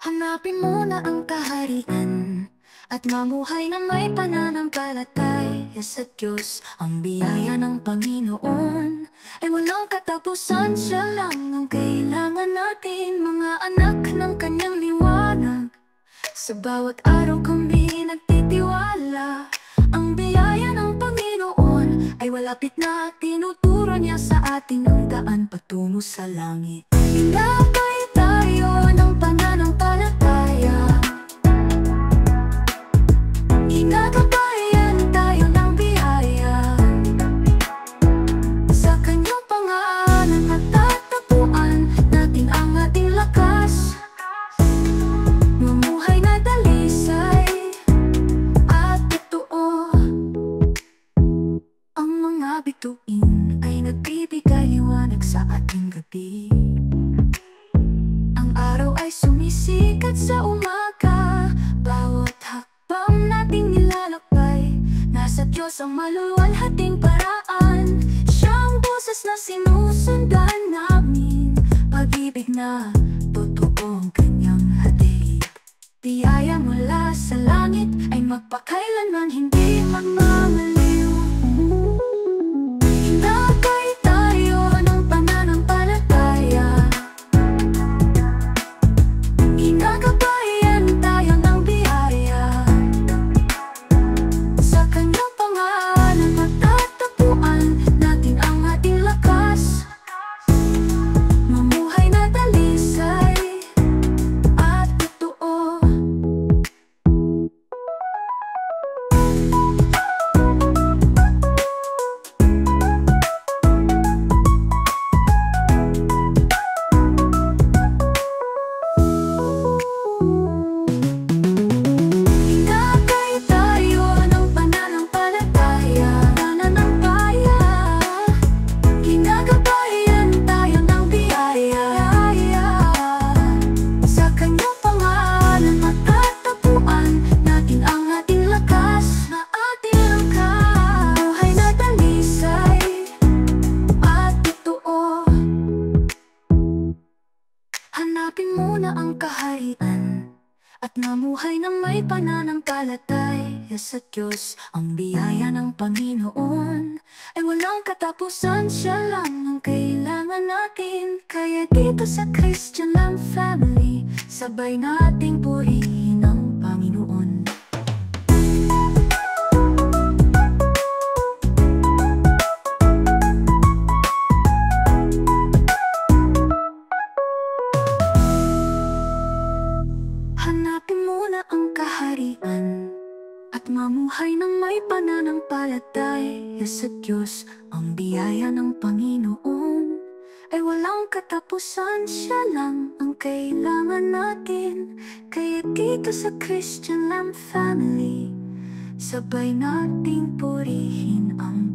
Hanapin mo na ang kaharian at mamuhay na may pananampalataya sa Diyos. Ang biyaya ng Panginoon ay walang katapusan. Siya lang ang kailangan natin, mga anak ng kanyang liwanag. Sa bawat araw kami nagtitiwala. Ang biyaya ng Panginoon ay walapit na, tinuturo niya sa atin ang daan patungo sa langit. Inakay tayo ng pananampalataya, ginagabayan tayo ng biyaya. Sa kanyang pangalan at tatapuan natin ang ating lakas. Mamuhay na dalisay at totoo. Ang mga bituin ay nagbibigay liwanag sa ating gabi. Ang araw ay sumisikat sa umaga. Bawat hakbang nating nilalakbay, nasa Diyos ang maluwalhating paraan. Siyang boses na sinusundan namin, pag-ibig na totoo ang kanyang hatid. Biyaya mula sa langit ay magpakailanman hindi magmamaliw. Hinakay tayo ng pananampalataya, ginagabayan tayo ng biyaya. Sa kanyang pangalan matatapuan natin ang ating lakas. Mamuhay na dalisay at totoo. Hinakay tayo ng pananampalataya, nananampaya. Ginagabayan tayo ng biyaya. Sa kanyang pangalan matatapuan natin ang ating lakas. Na ating langkas, buhay na dalisay at totoo. Hanapin mo na ang kaharian at mamuhay na may pananampalataya sa Diyos. Ang biyaya ng Panginoon ay walang katapusan. Siya lang ang kailangan natin. Kaya dito sa Christian Lamb Family, sabay nating purihin ang Panginoon. Hanapin mo na ang kaharian at mamuhay ng may pananampalataya sa Diyos. Ang biyaya ng Panginoon ay walang katapusan. Siya lang ang kailangan natin. Kaya dito sa Christian Lamb Family, sabay nating purihin ang